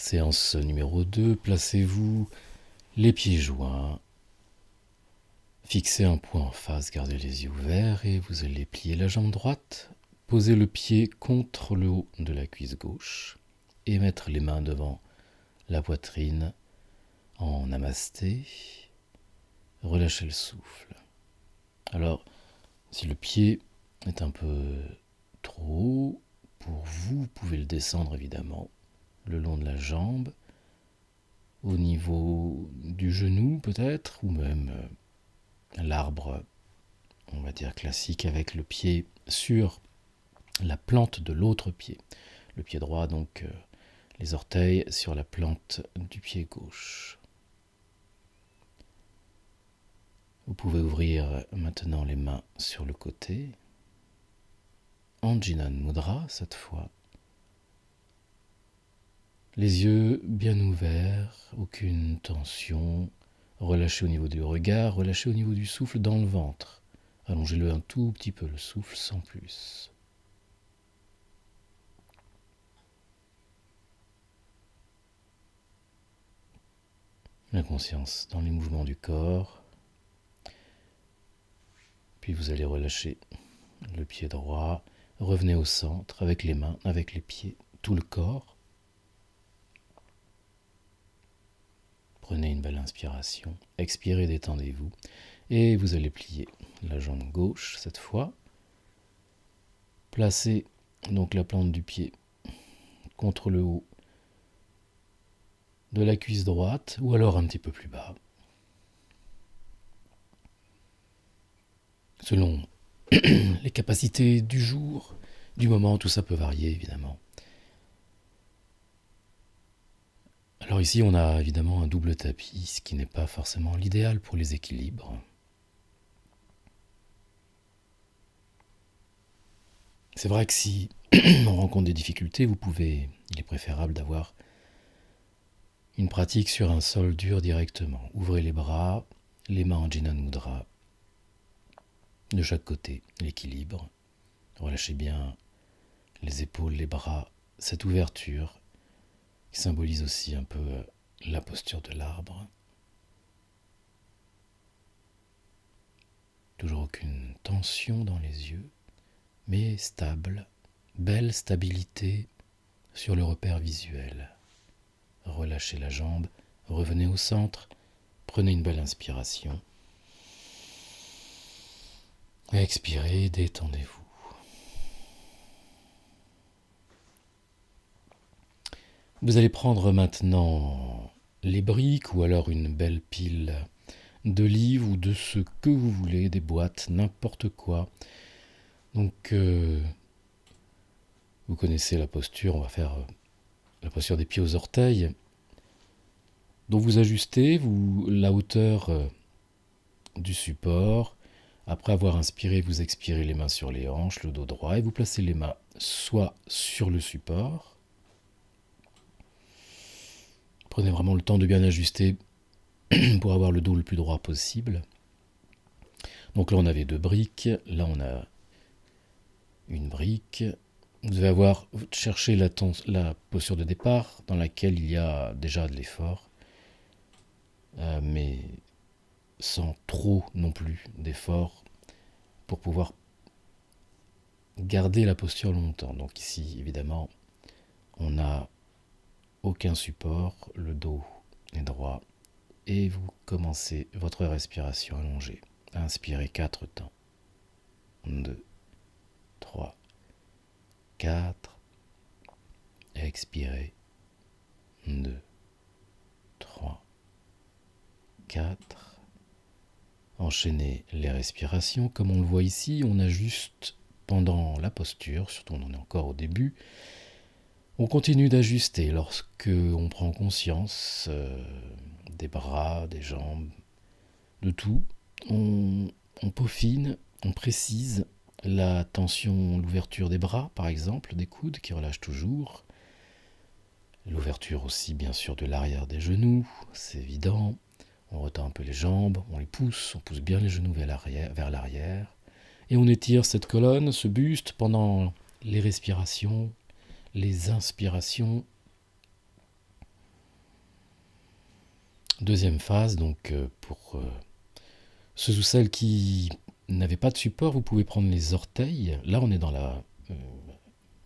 Séance numéro 2, placez-vous les pieds joints, fixez un point en face, gardez les yeux ouverts et vous allez plier la jambe droite, poser le pied contre le haut de la cuisse gauche et mettre les mains devant la poitrine en namasté. Relâchez le souffle. Alors, si le pied est un peu trop haut, pour vous pouvez le descendre évidemment le long de la jambe, au niveau du genou peut-être, ou même l'arbre, on va dire classique, avec le pied sur la plante de l'autre pied. Le pied droit, donc les orteils sur la plante du pied gauche. Vous pouvez ouvrir maintenant les mains sur le côté. Anjanan Mudra cette fois. Les yeux bien ouverts, aucune tension. Relâchez au niveau du regard, relâchez au niveau du souffle dans le ventre. Allongez-le un tout petit peu le souffle sans plus. La conscience dans les mouvements du corps. Puis vous allez relâcher le pied droit. Revenez au centre avec les mains, avec les pieds, tout le corps. Prenez une belle inspiration. Expirez, détendez-vous. Et vous allez plier la jambe gauche cette fois. Placez donc la plante du pied contre le haut de la cuisse droite ou alors un petit peu plus bas. Selon les capacités du jour, du moment, tout ça peut varier évidemment. Alors ici on a évidemment un double tapis, ce qui n'est pas forcément l'idéal pour les équilibres. C'est vrai que si on rencontre des difficultés, il est préférable d'avoir une pratique sur un sol dur directement. Ouvrez les bras, les mains en Anjanan Mudra, de chaque côté, l'équilibre. Relâchez bien les épaules, les bras, cette ouverture qui symbolise aussi un peu la posture de l'arbre. Toujours aucune tension dans les yeux, mais stable, belle stabilité sur le repère visuel. Relâchez la jambe, revenez au centre, prenez une belle inspiration. Expirez, détendez-vous. Vous allez prendre maintenant les briques ou alors une belle pile de livres ou de ce que vous voulez, des boîtes, n'importe quoi. Donc, vous connaissez la posture, on va faire la posture des pieds aux orteils. Donc vous ajustez la hauteur du support. Après avoir inspiré, vous expirez les mains sur les hanches, le dos droit, et vous placez les mains soit sur le support. Prenez vraiment le temps de bien ajuster pour avoir le dos le plus droit possible. Donc là on avait 2 briques, là on a une brique. Vous devez chercher la posture de départ dans laquelle il y a déjà de l'effort, mais sans trop non plus d'effort pour pouvoir garder la posture longtemps. Donc ici évidemment on n'a aucun support, le dos est droit et vous commencez votre respiration allongée. Inspirez 4 temps. 2, 3, 4. Expirez. 2, 3, 4. Enchaînez les respirations. Comme on le voit ici, on ajuste pendant la posture, surtout on en est encore au début. On continue d'ajuster lorsque on prend conscience des bras, des jambes, de tout. On peaufine, on précise la tension, l'ouverture des bras, par exemple, des coudes qui relâchent toujours. L'ouverture aussi, bien sûr, de l'arrière des genoux, c'est évident. On retend un peu les jambes, on pousse bien les genoux vers l'arrière. Et on étire cette colonne, ce buste, pendant les respirations, les inspirations. Deuxième phase, donc pour ceux ou celles qui n'avaient pas de support, vous pouvez prendre les orteils. Là, on est dans la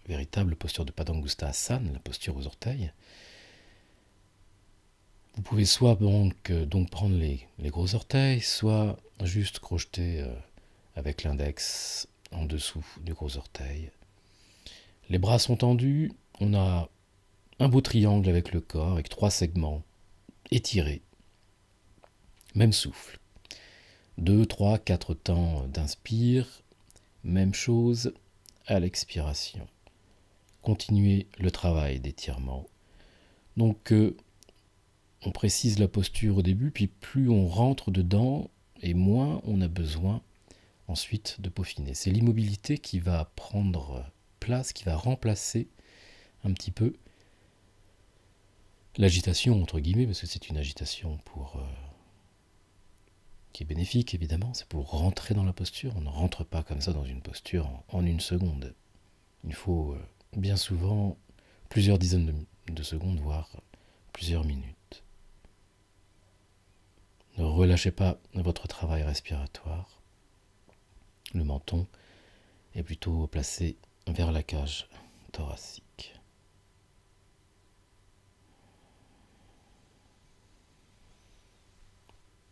véritable posture de Padangusthasana, la posture aux orteils. Vous pouvez soit donc prendre les gros orteils, soit juste crocheter avec l'index en dessous du gros orteil. Les bras sont tendus, on a un beau triangle avec le corps, avec 3 segments étirés. Même souffle. 2, 3, 4 temps d'inspire. Même chose à l'expiration. Continuez le travail d'étirement. Donc, on précise la posture au début, puis plus on rentre dedans, et moins on a besoin ensuite de peaufiner. C'est l'immobilité qui va prendre place, qui va remplacer un petit peu l'agitation, entre guillemets, parce que c'est une agitation qui est bénéfique, évidemment. C'est pour rentrer dans la posture. On ne rentre pas comme ça dans une posture en une seconde. Il faut bien souvent plusieurs dizaines de secondes, voire plusieurs minutes. Ne relâchez pas votre travail respiratoire. Le menton est plutôt placé vers la cage thoracique.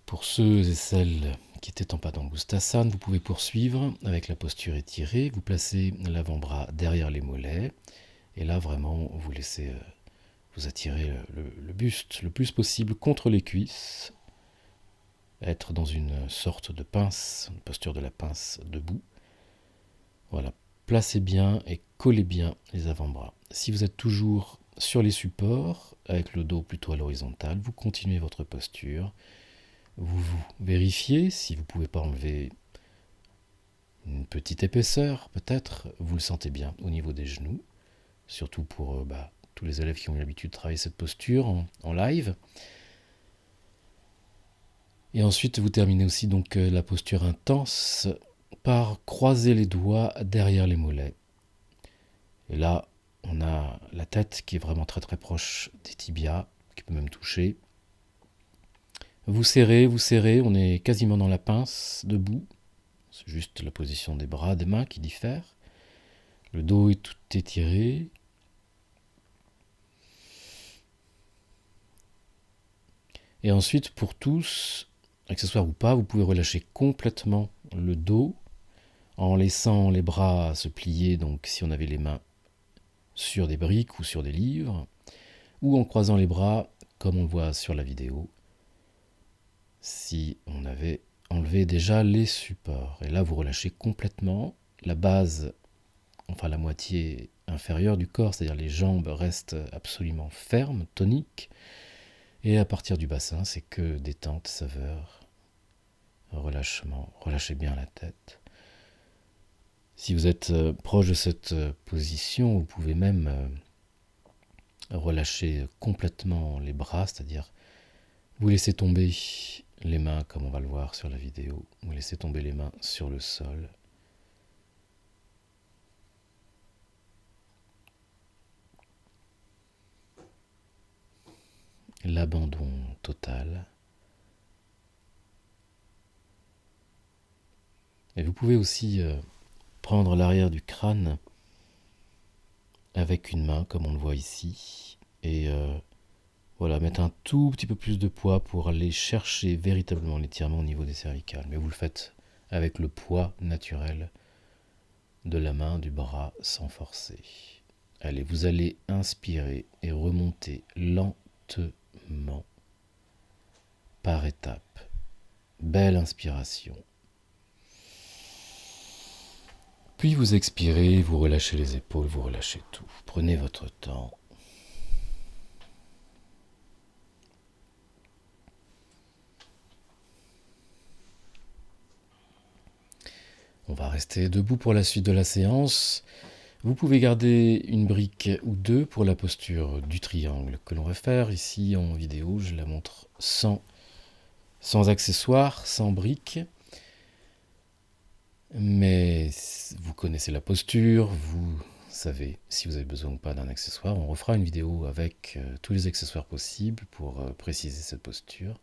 Pour ceux et celles qui étaient en Padangusthasana, vous pouvez poursuivre avec la posture étirée. Vous placez l'avant-bras derrière les mollets. Et là, vraiment, vous laissez vous attirer le buste le plus possible contre les cuisses. Être dans une sorte de pince, une posture de la pince debout. Voilà, placez bien et collez bien les avant-bras. Si vous êtes toujours sur les supports, avec le dos plutôt à l'horizontale, vous continuez votre posture. Vous vérifiez si vous ne pouvez pas enlever une petite épaisseur, peut-être. Vous le sentez bien au niveau des genoux, surtout pour tous les élèves qui ont l'habitude de travailler cette posture en live. Et ensuite, vous terminez aussi donc la posture intense par croiser les doigts derrière les mollets. Et là, on a la tête qui est vraiment très très proche des tibias, qui peut même toucher. Vous serrez, on est quasiment dans la pince, debout. C'est juste la position des bras, des mains qui diffère. Le dos est tout étiré. Et ensuite, pour tous, accessoires ou pas, vous pouvez relâcher complètement le dos en laissant les bras se plier, donc si on avait les mains sur des briques ou sur des livres, ou en croisant les bras, comme on le voit sur la vidéo, si on avait enlevé déjà les supports. Et là, vous relâchez complètement la base, enfin la moitié inférieure du corps, c'est-à-dire les jambes restent absolument fermes, toniques. Et à partir du bassin, c'est que détente, saveur, relâchement. Relâchez bien la tête. Si vous êtes proche de cette position, vous pouvez même relâcher complètement les bras, c'est-à-dire vous laissez tomber les mains, comme on va le voir sur la vidéo. Vous laissez tomber les mains sur le sol. L'abandon total. Et vous pouvez aussi prendre l'arrière du crâne avec une main, comme on le voit ici, et voilà, mettre un tout petit peu plus de poids pour aller chercher véritablement l'étirement au niveau des cervicales. Mais vous le faites avec le poids naturel de la main, du bras, sans forcer. Allez, vous allez inspirer et remonter lentement, par étapes. Belle inspiration. Puis vous expirez, vous relâchez les épaules, vous relâchez tout. Prenez votre temps. On va rester debout pour la suite de la séance. Vous pouvez garder une brique ou deux pour la posture du triangle que l'on va faire. Ici en vidéo, je la montre sans accessoires, sans briques. Mais vous connaissez la posture, vous savez si vous avez besoin ou pas d'un accessoire. On refera une vidéo avec tous les accessoires possibles pour préciser cette posture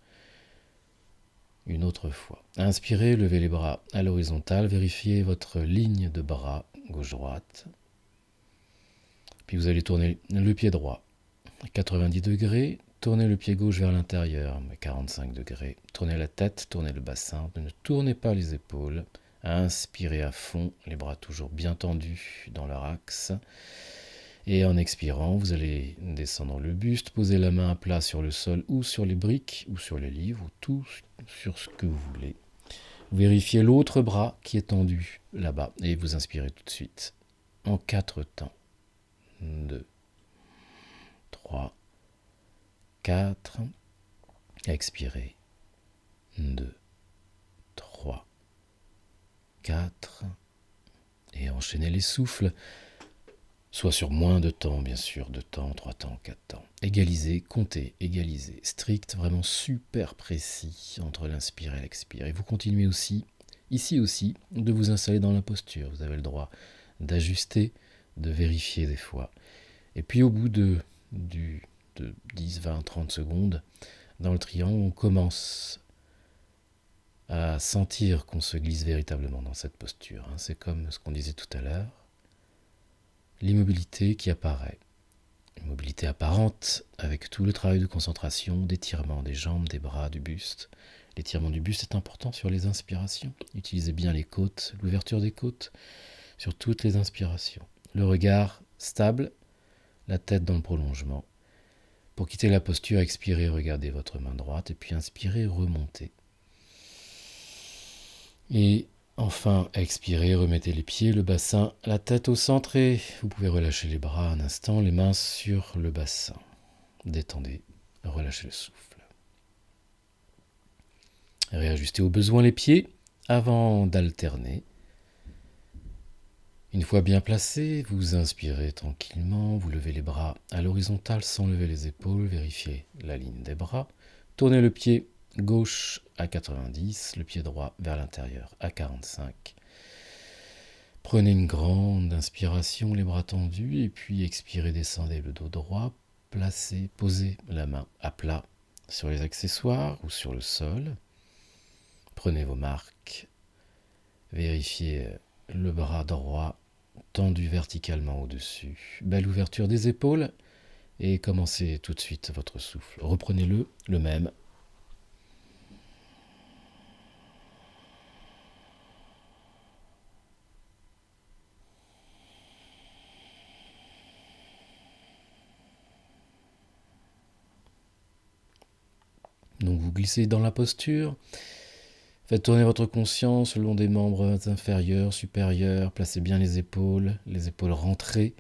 une autre fois. Inspirez, levez les bras à l'horizontale, vérifiez votre ligne de bras gauche-droite. Puis vous allez tourner le pied droit à 90 degrés, tournez le pied gauche vers l'intérieur à 45 degrés, tournez la tête, tournez le bassin, ne tournez pas les épaules. Inspirez à fond, les bras toujours bien tendus dans leur axe. Et en expirant, vous allez descendre le buste, poser la main à plat sur le sol ou sur les briques ou sur les livres, ou tout sur ce que vous voulez. Vérifiez l'autre bras qui est tendu là-bas et vous inspirez tout de suite en 4 temps. 2, 3, 4. Expirez. 2, 3, 4. Et enchaînez les souffles. Soit sur moins de temps, bien sûr, 2 temps, 3 temps, 4 temps. Égalisez, comptez, égalisez. Strict, vraiment super précis entre l'inspire et l'expire. Et vous continuez aussi, ici aussi, de vous installer dans la posture. Vous avez le droit d'ajuster, de vérifier des fois. Et puis au bout de 10, 20, 30 secondes, dans le triangle, on commence à sentir qu'on se glisse véritablement dans cette posture. C'est comme ce qu'on disait tout à l'heure. L'immobilité qui apparaît. Une mobilité apparente avec tout le travail de concentration, d'étirement des jambes, des bras, du buste. L'étirement du buste est important sur les inspirations. Utilisez bien les côtes, l'ouverture des côtes sur toutes les inspirations. Le regard stable, la tête dans le prolongement. Pour quitter la posture, expirez, regardez votre main droite et puis inspirez, remontez. Et enfin, expirez, remettez les pieds, le bassin, la tête au centre et vous pouvez relâcher les bras un instant, les mains sur le bassin. Détendez, relâchez le souffle. Réajustez au besoin les pieds avant d'alterner. Une fois bien placé, vous inspirez tranquillement, vous levez les bras à l'horizontale sans lever les épaules, vérifiez la ligne des bras, tournez le pied gauche à 90, le pied droit vers l'intérieur à 45. Prenez une grande inspiration, les bras tendus, et puis expirez, descendez le dos droit, placez, posez la main à plat sur les accessoires ou sur le sol. Prenez vos marques, vérifiez le bras droit tendu verticalement au-dessus, belle ouverture des épaules, et commencez tout de suite votre souffle. Reprenez-le, le même. Donc vous glissez dans la posture, faites tourner votre conscience le long des membres inférieurs, supérieurs, placez bien les épaules rentrées,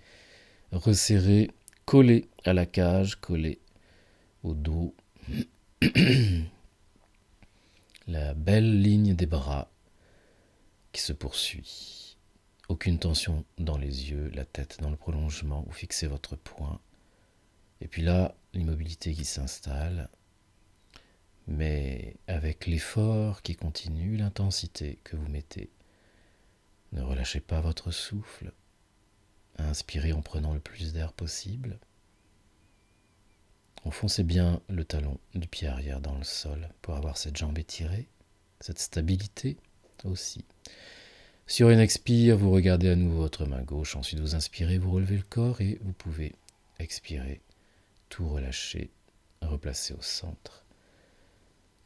resserrées, collées à la cage, collées au dos. La belle ligne des bras qui se poursuit. Aucune tension dans les yeux, la tête dans le prolongement, vous fixez votre poing. Et puis là, l'immobilité qui s'installe, mais avec l'effort qui continue, l'intensité que vous mettez. Ne relâchez pas votre souffle. Inspirez en prenant le plus d'air possible. Enfoncez bien le talon du pied arrière dans le sol pour avoir cette jambe étirée, cette stabilité aussi. Sur une expire, vous regardez à nouveau votre main gauche, ensuite vous inspirez, vous relevez le corps et vous pouvez expirer, tout relâcher, replacer au centre.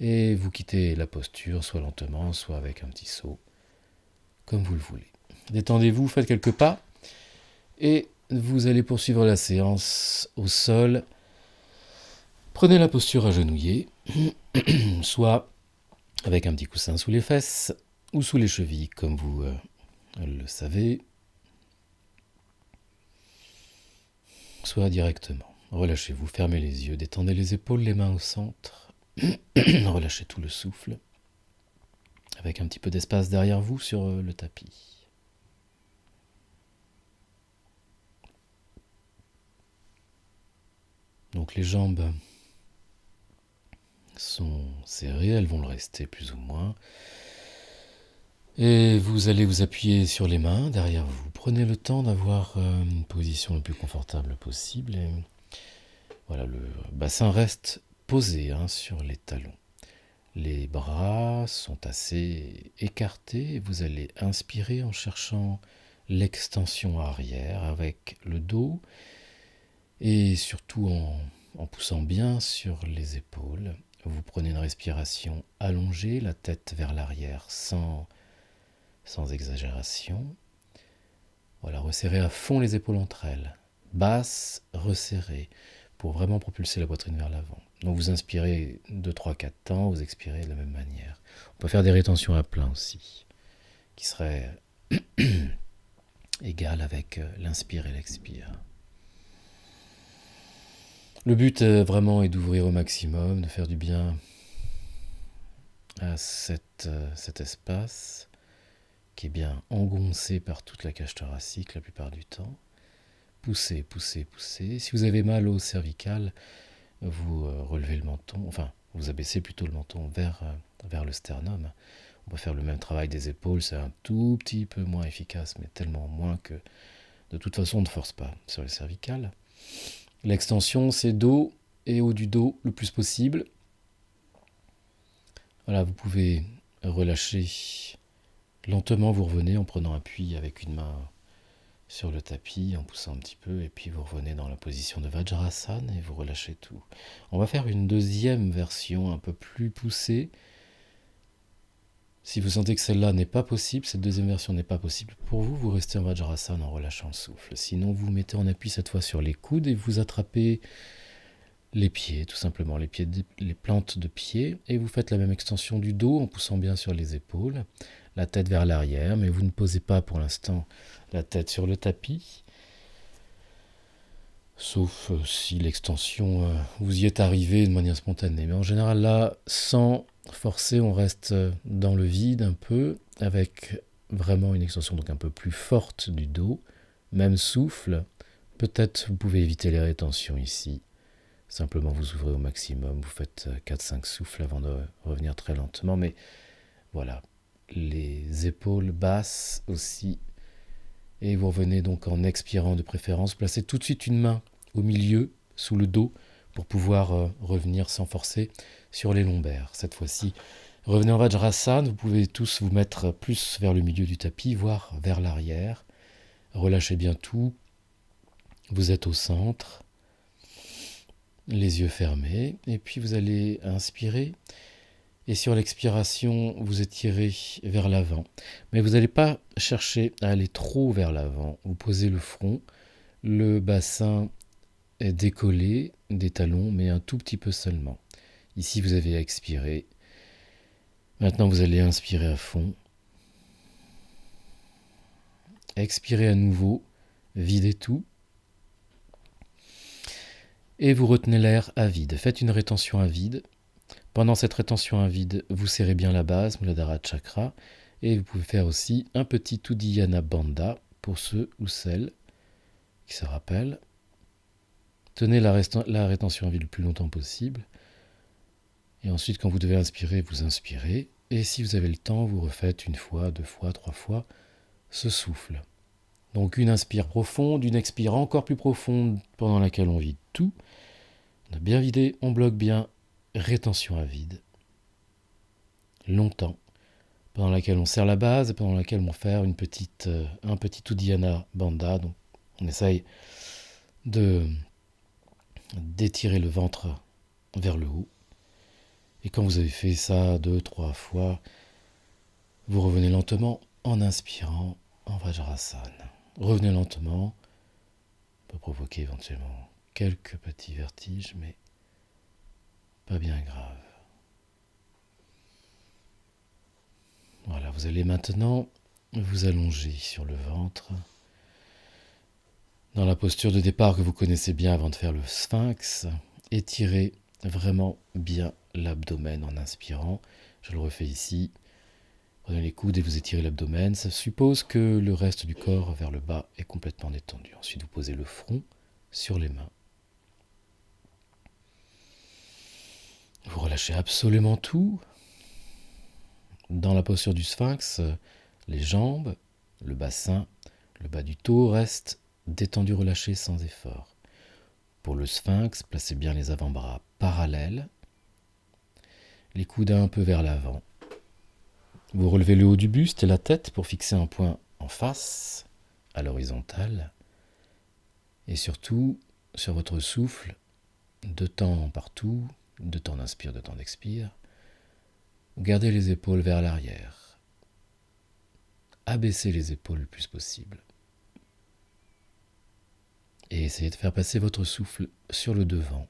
Et vous quittez la posture, soit lentement, soit avec un petit saut, comme vous le voulez. Détendez-vous, faites quelques pas, et vous allez poursuivre la séance au sol. Prenez la posture agenouillée, soit avec un petit coussin sous les fesses, ou sous les chevilles, comme vous le savez, soit directement. Relâchez-vous, fermez les yeux, détendez les épaules, les mains au centre. Relâchez tout le souffle, avec un petit peu d'espace derrière vous sur le tapis. Donc les jambes sont serrées, elles vont le rester plus ou moins. Et vous allez vous appuyer sur les mains derrière vous. Prenez le temps d'avoir une position le plus confortable possible. Et voilà, le bassin reste posé sur les talons. Les bras sont assez écartés et vous allez inspirer en cherchant l'extension arrière avec le dos et surtout en poussant bien sur les épaules. Vous prenez une respiration allongée, la tête vers l'arrière sans exagération. Voilà, resserrez à fond les épaules entre elles. Basse, resserrée, pour vraiment propulser la poitrine vers l'avant. Donc vous inspirez 2, 3, 4 temps, vous expirez de la même manière. On peut faire des rétentions à plein aussi, qui seraient égales avec l'inspire et l'expire. Le but vraiment est d'ouvrir au maximum, de faire du bien à cet espace qui est bien engoncé par toute la cage thoracique la plupart du temps. Poussez, poussez, poussez. Si vous avez mal au cervical, vous relevez le menton, enfin, vous abaissez plutôt le menton vers le sternum. On peut faire le même travail des épaules, c'est un tout petit peu moins efficace, mais tellement moins que de toute façon on ne force pas sur les cervicales. L'extension, c'est dos et haut du dos le plus possible. Voilà, vous pouvez relâcher lentement, vous revenez en prenant appui avec une main sur le tapis, en poussant un petit peu, et puis vous revenez dans la position de Vajrasana et vous relâchez tout. On va faire une deuxième version un peu plus poussée. Si vous sentez que celle-là n'est pas possible, cette deuxième version n'est pas possible pour vous, vous restez en Vajrasana en relâchant le souffle. Sinon, vous mettez en appui cette fois sur les coudes et vous attrapez les pieds, tout simplement, les plantes de pied, et vous faites la même extension du dos en poussant bien sur les épaules, la tête vers l'arrière, mais vous ne posez pas pour l'instant la tête sur le tapis, sauf si l'extension, vous y êtes arrivé de manière spontanée. Mais en général, là, sans forcer, on reste dans le vide un peu, avec vraiment une extension donc un peu plus forte du dos, même souffle. Peut-être vous pouvez éviter les rétentions ici. Simplement vous ouvrez au maximum, vous faites 4-5 souffles avant de revenir très lentement, mais voilà, les épaules basses aussi, et vous revenez donc en expirant de préférence, placez tout de suite une main au milieu, sous le dos, pour pouvoir revenir sans forcer sur les lombaires. Cette fois-ci, revenez en Vajrasana, vous pouvez tous vous mettre plus vers le milieu du tapis, voire vers l'arrière, relâchez bien tout, vous êtes au centre, les yeux fermés, et puis vous allez inspirer, et sur l'expiration, vous étirez vers l'avant. Mais vous n'allez pas chercher à aller trop vers l'avant. Vous posez le front, le bassin est décollé des talons, mais un tout petit peu seulement. Ici, vous avez expiré. Maintenant, vous allez inspirer à fond. Expirez à nouveau, videz tout. Et vous retenez l'air à vide. Faites une rétention à vide. Pendant cette rétention à vide, vous serrez bien la base, Muladhara Chakra, et vous pouvez faire aussi un petit Uddiyana Bandha pour ceux ou celles qui se rappellent. Tenez la rétention à vide le plus longtemps possible. Et ensuite, quand vous devez inspirer, vous inspirez. Et si vous avez le temps, vous refaites 1 fois, 2 fois, 3 fois ce souffle. Donc une inspire profonde, une expire encore plus profonde pendant laquelle on vide tout. On a bien vidé, on bloque bien. Rétention à vide. Longtemps. Pendant laquelle on serre la base et pendant laquelle on fait un petit Uddiyana Bandha. Donc on essaye d'étirer le ventre vers le haut. Et quand vous avez fait ça 2, 3 fois, vous revenez lentement en inspirant en Vajrasana. Revenez lentement. Ça peut provoquer éventuellement quelques petits vertiges, mais pas bien grave. Voilà, vous allez maintenant vous allonger sur le ventre, dans la posture de départ que vous connaissez bien avant de faire le sphinx. Étirez vraiment bien l'abdomen en inspirant. Je le refais ici. Prenez les coudes et vous étirez l'abdomen. Ça suppose que le reste du corps vers le bas est complètement détendu. Ensuite, vous posez le front sur les mains. Vous relâchez absolument tout. Dans la posture du sphinx, Les jambes, le bassin, le bas du dos restent détendus, relâchés sans effort. Pour le sphinx, placez bien les avant-bras parallèles, les coudes un peu vers l'avant. Vous relevez le haut du buste et la tête pour fixer un point en face, à l'horizontale. Et surtout, sur votre souffle, 2 temps partout, 2 temps d'inspire, 2 temps d'expire. Gardez les épaules vers l'arrière. Abaissez les épaules le plus possible. Et essayez de faire passer votre souffle sur le devant.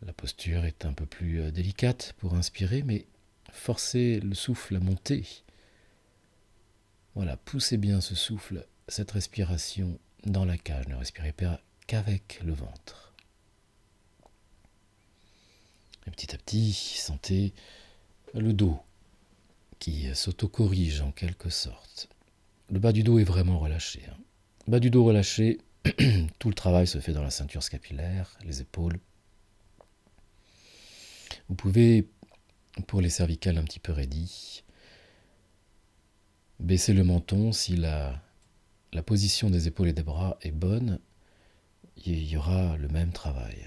La posture est un peu plus délicate pour inspirer, mais forcez le souffle à monter. Voilà, poussez bien ce souffle, cette respiration dans la cage. Ne respirez pas qu'avec le ventre. Et petit à petit, sentez le dos qui s'auto-corrige en quelque sorte. Le bas du dos est vraiment relâché. Bas du dos relâché, tout le travail se fait dans la ceinture scapulaire, les épaules. Vous pouvez, pour les cervicales un petit peu raidies, baisser le menton. Si la position des épaules et des bras est bonne, il y aura le même travail.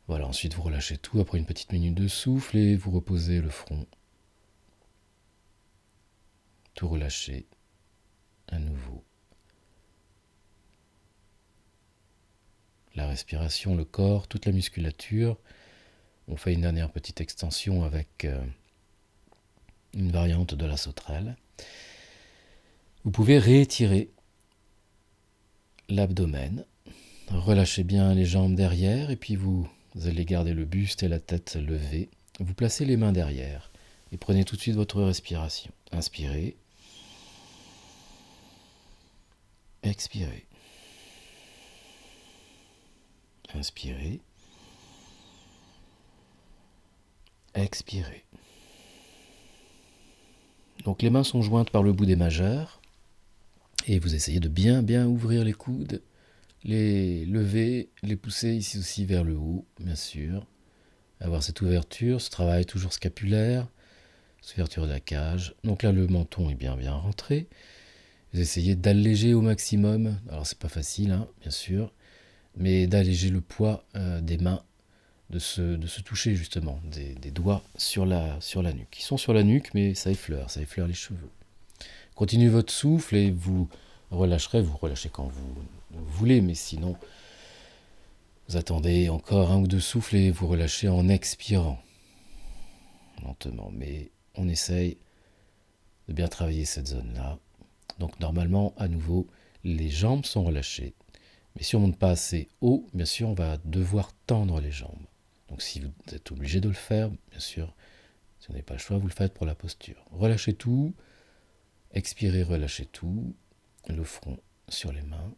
Voilà, ensuite vous relâchez tout après une petite minute de souffle et vous reposez le front. Tout relâché à nouveau. La respiration, le corps, toute la musculature. On fait une dernière petite extension avec une variante de la sauterelle. Vous pouvez réétirer l'abdomen. Relâchez bien les jambes derrière et puis vous allez garder le buste et la tête levés. Vous placez les mains derrière et prenez tout de suite votre respiration. Inspirez. Expirez. Inspirez. Expirez. Donc les mains sont jointes par le bout des majeurs et vous essayez de bien ouvrir les coudes, les lever, les pousser ici aussi vers le haut, bien sûr. Avoir cette ouverture, ce travail toujours scapulaire, cette ouverture de la cage. Donc là le menton est bien rentré. Vous essayez d'alléger au maximum, alors c'est pas facile bien sûr, mais d'alléger le poids des mains, de se toucher justement, des doigts sur la nuque. Ils sont sur la nuque mais ça effleure les cheveux. Continuez votre souffle et vous relâchez quand vous voulez, mais sinon vous attendez encore 1 ou 2 souffles et vous relâchez en expirant. Lentement, mais on essaye de bien travailler cette zone-là. Donc normalement, à nouveau, les jambes sont relâchées. Mais si on ne monte pas assez haut, bien sûr, on va devoir tendre les jambes. Donc si vous êtes obligé de le faire, bien sûr, si vous n'avez pas le choix, vous le faites pour la posture. Relâchez tout, expirez, relâchez tout, le front sur les mains.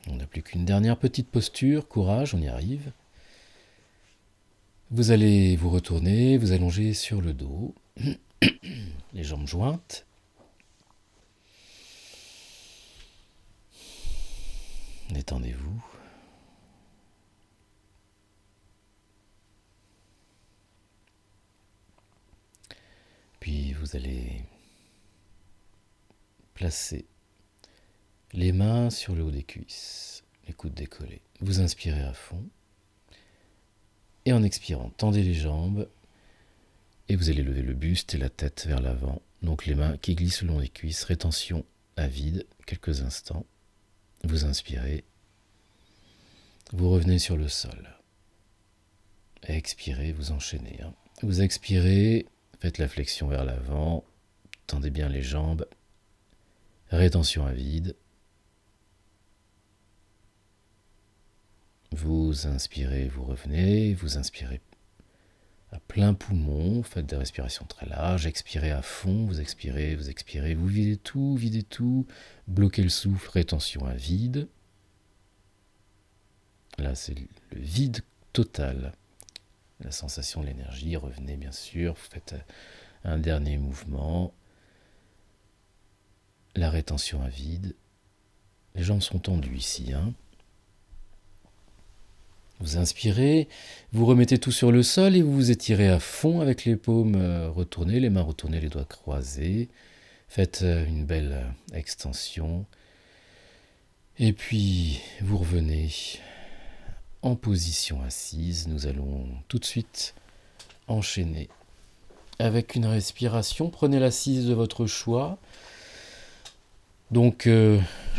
On n'a plus qu'une dernière petite posture, courage, on y arrive. Vous allez vous retourner, vous allonger sur le dos, les jambes jointes. Détendez-vous. Puis vous allez placer les mains sur le haut des cuisses, les coudes décollés. Vous inspirez à fond. Et en expirant, tendez les jambes. Et vous allez lever le buste et la tête vers l'avant. Donc les mains qui glissent le long des cuisses. Rétention à vide, quelques instants. Vous inspirez. Vous revenez sur le sol. Expirez, vous enchaînez. Vous expirez, faites la flexion vers l'avant. Tendez bien les jambes. Rétention à vide. Vous inspirez, vous revenez. Vous inspirez à plein poumon, faites des respirations très larges, expirez à fond, vous expirez, vous videz tout, bloquez le souffle, rétention à vide. Là, c'est le vide total. La sensation de l'énergie, revenez bien sûr, vous faites un dernier mouvement. La rétention à vide. Les jambes sont tendues ici. Vous inspirez, vous remettez tout sur le sol et vous vous étirez à fond avec les paumes retournées, les mains retournées, les doigts croisés. Faites une belle extension. Et puis, vous revenez en position assise. Nous allons tout de suite enchaîner avec une respiration. Prenez l'assise de votre choix. Donc,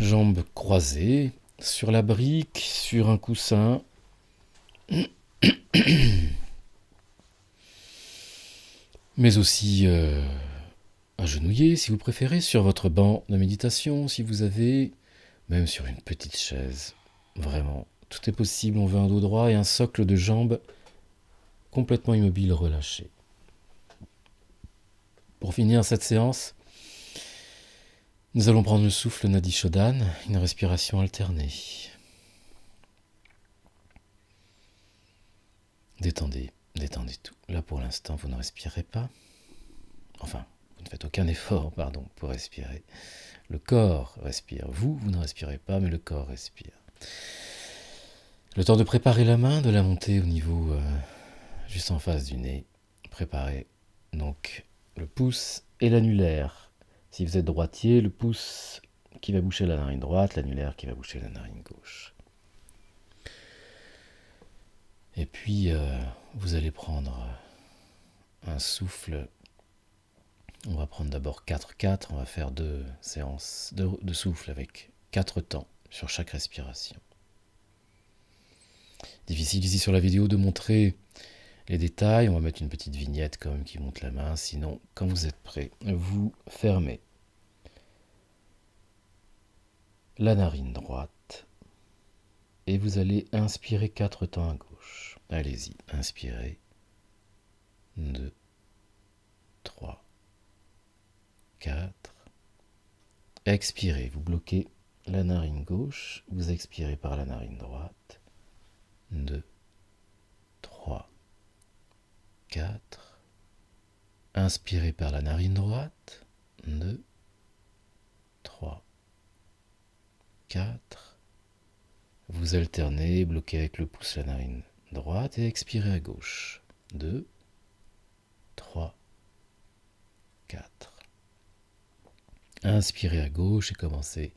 jambes croisées sur la brique, sur un coussin. Mais aussi agenouillé si vous préférez, sur votre banc de méditation si vous avez, même sur une petite chaise. Vraiment, tout est possible, on veut un dos droit et un socle de jambes complètement immobile, relâché. Pour finir cette séance, nous allons prendre le souffle Nadi Shodhan, une respiration alternée. Détendez, détendez tout. Là pour l'instant, vous ne respirez pas. Enfin, vous ne faites aucun effort, pour respirer. Le corps respire. Vous ne respirez pas, mais le corps respire. Le temps de préparer la main, de la monter au niveau juste en face du nez. Préparez donc le pouce et l'annulaire. Si vous êtes droitier, le pouce qui va boucher la narine droite, l'annulaire qui va boucher la narine gauche. Et puis, vous allez prendre un souffle. On va prendre d'abord 4-4. On va faire 2 séances de souffle avec 4 temps sur chaque respiration. Difficile ici sur la vidéo de montrer les détails. On va mettre une petite vignette quand même qui monte la main. Sinon, quand vous êtes prêt, vous fermez la narine droite et vous allez inspirer 4 temps à gauche. Allez-y, inspirez. 2, 3, 4. Expirez, vous bloquez la narine gauche, vous expirez par la narine droite. 2, 3, 4. Inspirez par la narine droite. 2, 3, 4. Vous alternez, bloquez avec le pouce la narine droite et expirez à gauche. 2, 3, 4. Inspirez à gauche et commencez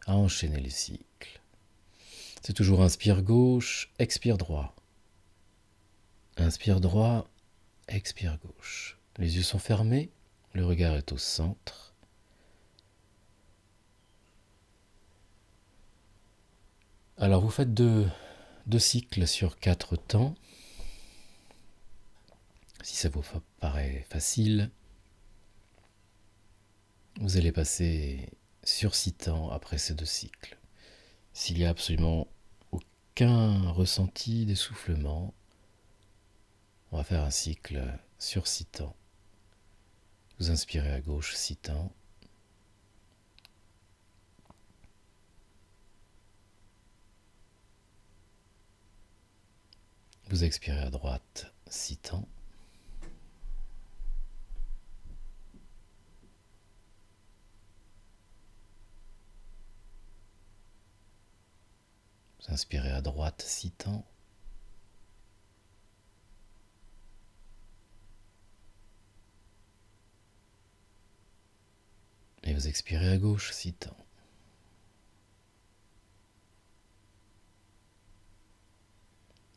à enchaîner les cycles. C'est toujours inspire gauche, expire droit. Inspire droit, expire gauche. Les yeux sont fermés, le regard est au centre. Alors vous faites deux cycles sur 4 temps. Si ça vous paraît facile, vous allez passer sur 6 temps après ces 2 cycles. S'il n'y a absolument aucun ressenti d'essoufflement, on va faire un cycle sur 6 temps. Vous inspirez à gauche 6 temps. Vous expirez à droite 6 temps. Vous inspirez à droite 6 temps. Et vous expirez à gauche 6 temps.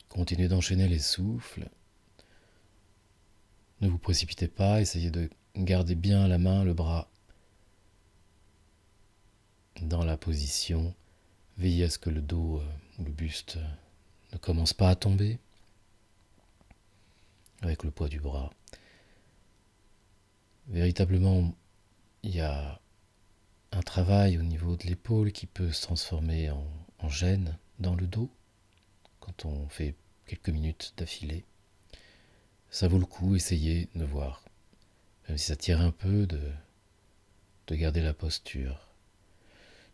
Continuez d'enchaîner les souffles. Ne vous précipitez pas, essayez de garder bien la main, le bras dans la position. Veillez à ce que le dos, le buste ne commence pas à tomber avec le poids du bras. Véritablement, il y a un travail au niveau de l'épaule qui peut se transformer en gêne dans le dos quand on fait quelques minutes d'affilée. Ça vaut le coup, essayez de voir. Même si ça tire un peu, de garder la posture.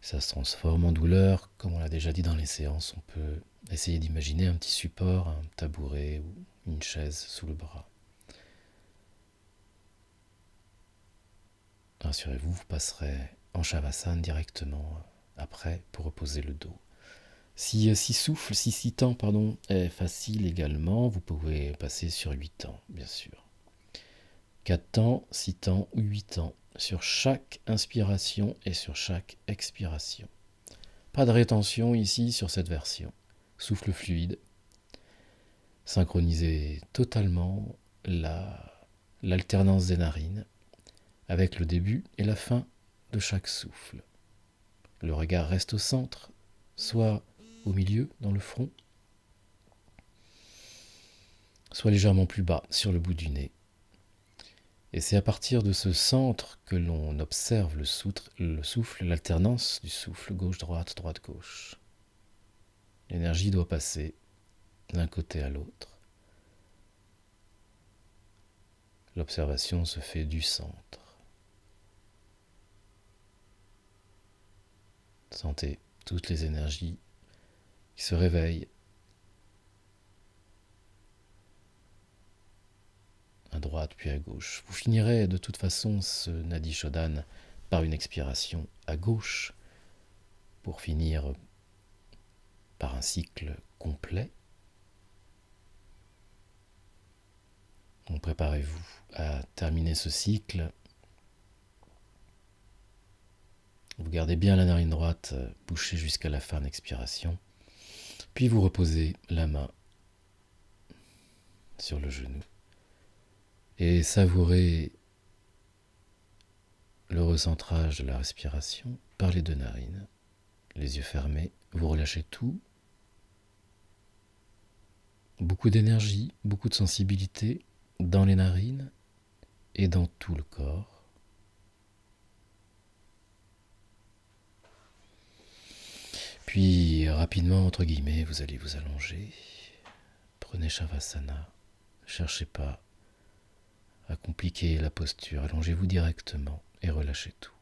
Ça se transforme en douleur, comme on l'a déjà dit dans les séances. On peut essayer d'imaginer un petit support, un tabouret ou une chaise sous le bras. Rassurez-vous, vous passerez en Shavasana directement après pour reposer le dos. Si 6 temps pardon, est facile également, vous pouvez passer sur 8 temps, bien sûr. 4 temps, 6 temps ou 8 temps, sur chaque inspiration et sur chaque expiration. Pas de rétention ici sur cette version. Souffle fluide. Synchronisez totalement l'alternance des narines avec le début et la fin de chaque souffle. Le regard reste au centre, soit au milieu, dans le front, soit légèrement plus bas, sur le bout du nez. Et c'est à partir de ce centre que l'on observe le souffle, l'alternance du souffle, gauche-droite, droite-gauche. L'énergie doit passer d'un côté à l'autre. L'observation se fait du centre. Sentez toutes les énergies qui se réveillent à droite puis à gauche. Vous finirez de toute façon ce Nadi Shodhan par une expiration à gauche pour finir par un cycle complet. Donc préparez-vous à terminer ce cycle. Vous gardez bien la narine droite bouchée jusqu'à la fin d'expiration. Puis vous reposez la main sur le genou. Et savourez le recentrage de la respiration par les deux narines. Les yeux fermés, vous relâchez tout. Beaucoup d'énergie, beaucoup de sensibilité dans les narines et dans tout le corps. Puis rapidement, entre guillemets, vous allez vous allonger. Prenez Shavasana. Ne cherchez pas à compliquer la posture. Allongez-vous directement et relâchez tout.